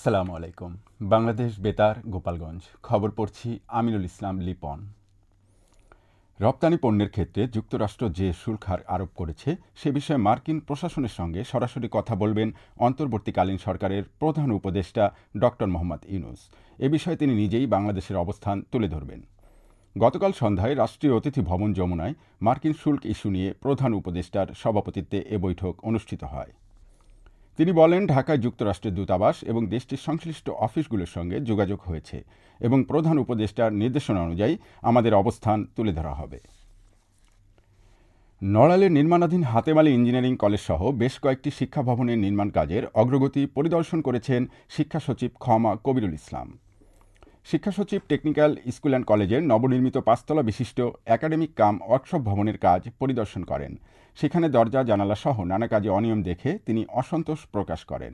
আসসালামু আলাইকুম। বাংলাদেশ বেতার, গোপালগঞ্জ। খবর পড়ছি আমিনুল ইসলাম লিপন। রপ্তানি পণ্যের ক্ষেত্রে যুক্তরাষ্ট্র যে শুল্ক হার আরোপ করেছে সে বিষয়ে মার্কিন প্রশাসনের সঙ্গে সরাসরি কথা বলবেন অন্তর্বর্তীকালীন সরকারের প্রধান উপদেষ্টা ডক্টর মোহাম্মদ ইউনূস। এ বিষয়ে তিনি নিজেই বাংলাদেশের অবস্থান তুলে ধরবেন। গতকাল সন্ধ্যায় রাষ্ট্রীয় অতিথি ভবন যমুনায় মার্কিন শুল্ক ইস্যু নিয়ে প্রধান উপদেষ্টার সভাপতিত্বে এ বৈঠক অনুষ্ঠিত হয়। তিনি বলেন, ঢাকায় যুক্তরাষ্ট্রের দূতাবাস এবং দেশটির সংশ্লিষ্ট অফিসগুলোর সঙ্গে যোগাযোগ হয়েছে এবং প্রধান উপদেষ্টার নির্দেশনা অনুযায়ী আমাদের অবস্থান তুলে ধরা হবে। নড়াইলের নির্মাণাধীন হাতেম আলী ইঞ্জিনিয়ারিং কলেজ সহ বেশ কয়েকটি শিক্ষা ভবনের নির্মাণ কাজের অগ্রগতি পরিদর্শন করেছেন শিক্ষা সচিব খমা কবিরুল ইসলাম। শিক্ষা সচিব টেকনিক্যাল স্কুল অ্যান্ড কলেজের নবনির্মিত 5তলা বিশিষ্ট একাডেমিক কাম ওয়ার্কশপ ভবনের কাজ পরিদর্শন করেন। সেখানে দরজা জানালা সহ নানা কাজে অনিয়ম দেখে তিনি অসন্তোষ প্রকাশ করেন।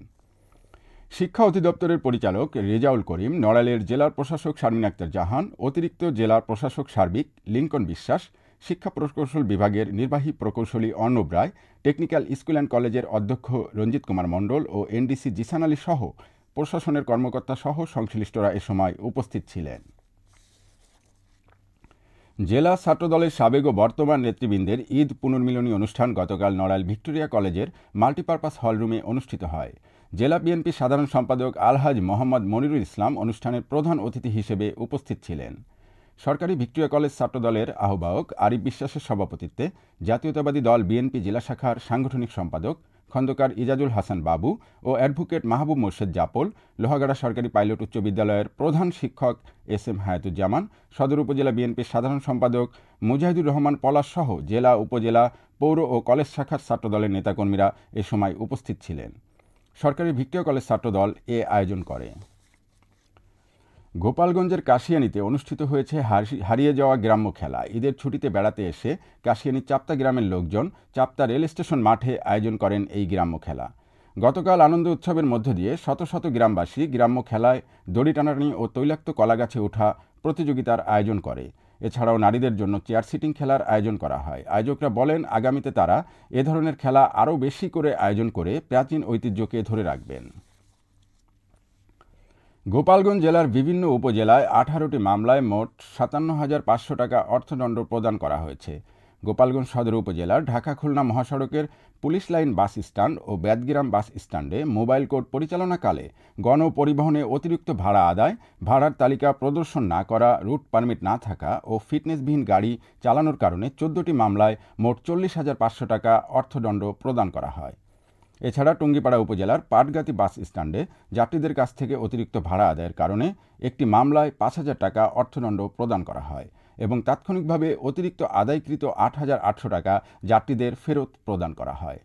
শিক্ষা অধিদপ্তরের পরিচালক রেজাউল করিম, নড়াইলের জেলার প্রশাসক শারমিন আক্তার জাহান, অতিরিক্ত জেলার প্রশাসক সার্বিক লিঙ্কন বিশ্বাস, শিক্ষা প্রকৌশল বিভাগের নির্বাহী প্রকৌশলী অর্ণব রায়, টেকনিক্যাল স্কুল অ্যান্ড কলেজের অধ্যক্ষ রঞ্জিত কুমার মণ্ডল ও এনডিসি জিসান আলী সহ প্রশাসনের কর্মকর্তা সহ সংশ্লিষ্টরা এ সময় উপস্থিত ছিলেন। জেলা ছাত্রদলের সাবেক ও বর্তমান নেতৃবৃন্দের ঈদ পুনর্মিলনী অনুষ্ঠান গতকাল নড়াইল ভিক্টোরিয়া কলেজের মাল্টিপারপাস হলরুমে অনুষ্ঠিত হয়। জেলা বিএনপি সাধারণ সম্পাদক আলহাজ মোহাম্মদ মনিরুল ইসলাম অনুষ্ঠানের প্রধান অতিথি হিসেবে উপস্থিত ছিলেন। সরকারি ভিক্টোরিয়া কলেজ ছাত্রদলের আহ্বায়ক আরিফ বিশ্বাসের সভাপতিত্বে জাতীয়তাবাদী দল বিএনপি জেলা শাখার সাংগঠনিক সম্পাদক খন্দকার ইজাজুল হাসান বাবু ও অ্যাডভোকেট মাহবুব মোর্শেদ জাপল, লোহাগাড়া সরকারি পাইলট উচ্চ বিদ্যালয়ের প্রধান শিক্ষক এস.এম. হায়াতুজ্জামান, সদর উপজেলা বিএনপির সাধারণ সম্পাদক মুজাহিদুর রহমান পলাশ সহ জেলা, উপজেলা, পৌর ও কলেজ শাখার ছাত্রদলের নেতাকর্মীরা এ সময় উপস্থিত ছিলেন। সরকারি ভিক্টোরিয়া কলেজ ছাত্রদল এ আয়োজন করে। গোপালগঞ্জের কাশিয়ানীতে অনুষ্ঠিত হয়েছে হারিয়ে যাওয়া গ্রাম্য খেলা। ঈদের ছুটিতে বেড়াতে এসে কাশিয়ানী চাপ্তা গ্রামের লোকজন চাপ্তা রেল স্টেশন মাঠে আয়োজন করেন এই গ্রাম্য খেলা। গতকাল আনন্দ উৎসবের মধ্য দিয়ে শত শত গ্রামবাসী গ্রাম্য খেলায় দড়ি টানাটানি ও তৈলাক্ত কলাগাছে ওঠা প্রতিযোগিতার আয়োজন করে। এছাড়াও নারীদের জন্য চেয়ার সিটিং খেলার আয়োজন করা হয়। আয়োজকরা বলেন, আগামীতে তারা এ ধরনের খেলা আরও বেশি করে আয়োজন করে প্রাচীন ঐতিহ্যকে ধরে রাখবেন। গোপালগঞ্জ জেলার বিভিন্ন উপজেলায় 18টি মামলায় মোট 57,500 টাকা অর্থদণ্ড প্রদান করা হয়েছে। গোপালগঞ্জ সদর উপজেলার ঢাকা খুলনা মহাসড়কের পুলিশ লাইন বাস স্ট্যান্ড ও বেদগ্রাম বাস স্ট্যান্ডে মোবাইল কোর্ট পরিচালনাকালে গণপরিবহনে অতিরিক্ত ভাড়া আদায়, ভাড়ার তালিকা প্রদর্শন না করা, রুট পারমিট না থাকা ও ফিটনেসবিহীন গাড়ি চালানোর কারণে 14টি মামলায় মোট 40,500 টাকা অর্থদণ্ড প্রদান করা হয়। এছাড়া টুঙ্গিপাড়া উপজেলার পাটগাতি বাস স্ট্যান্ডে যাত্রীদের কাছ থেকে অতিরিক্ত ভাড়া আদায়ের কারণে একটি মামলায় 5,000 টাকা অর্থদণ্ড প্রদান করা হয় এবং তাৎক্ষণিকভাবে অতিরিক্ত আদায়কৃত 8,800 টাকা যাত্রীদের ফেরত প্রদান করা হয়।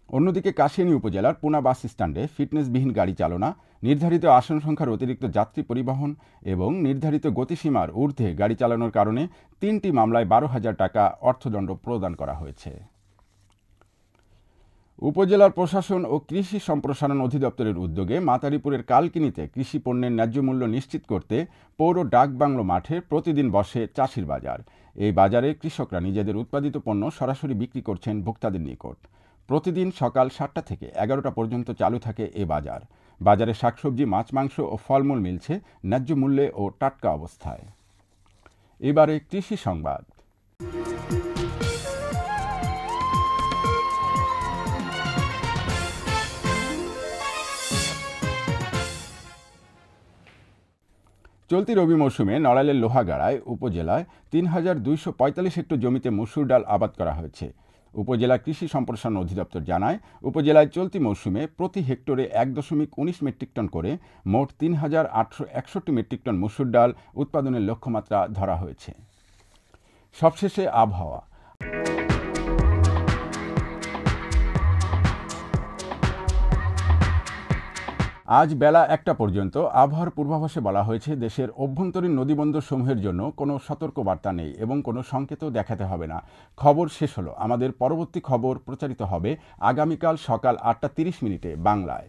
অন্যদিকে কাশিয়ানী উপজেলার পুনা বাস স্ট্যান্ডে ফিটনেসবিহীন গাড়ি চালনা, নির্ধারিত আসন সংখ্যার অতিরিক্ত যাত্রী পরিবহন এবং নির্ধারিত গতিসীমার ঊর্ধ্বে গাড়ি চালানোর কারণে 3টি মামলায় 12,000 টাকা অর্থদণ্ড প্রদান করা হয়েছে। উপজেলার প্রশাসন ও কৃষি সম্প্রসারণ অধিদপ্তরের উদ্যোগে মাতারীপুরের কালকিনিতে কৃষি পণ্যের ন্যায্য মূল্য নিশ্চিত করতে পৌর ডাকবাংলো মাঠে প্রতিদিন বসে চাষির বাজার। এই বাজারে কৃষকরা নিজেদের উৎপাদিত পণ্য সরাসরি বিক্রি করছেন ভোক্তাদের নিকট। প্রতিদিন সকাল 7টা থেকে 11টা পর্যন্ত চালু থাকে এ বাজার। বাজারে শাকসবজি, মাছ, মাংস ও ফলমূল মিলছে ন্যায্য মূল্যে ও টাটকা অবস্থায়। এবারে কৃষি সংবাদ। চলতি রবি মৌসুমে নড়াইলের লোহাগাড়ায় উপজেলায় 3,245 হেক্টর জমিতে মসুর ডাল আবাদ করা হয়েছে। উপজেলা কৃষি সম্প্রসারণ অধিদপ্তর জানায়, উপজেলায় চলতি মৌসুমে প্রতি হেক্টরে 1.19 মেট্রিক টন করে মোট 3,861 মেট্রিক টন মসুর ডাল উৎপাদনের লক্ষ্যমাত্রা ধরা হয়েছে। সবশেষে আবহাওয়া। আজ বেলা 1টা পর্যন্ত আবহাওয়ার পূর্বাভাসে বলা হয়েছে, দেশের অভ্যন্তরীণ নদীবন্দরসমূহের জন্য কোনো সতর্কবার্তা নেই এবং কোনো সংকেতও দেখাতে হবে না। খবর শেষ হলো। আমাদের পরবর্তী খবর প্রচারিত হবে আগামীকাল সকাল 8টা 30 মিনিটে বাংলায়।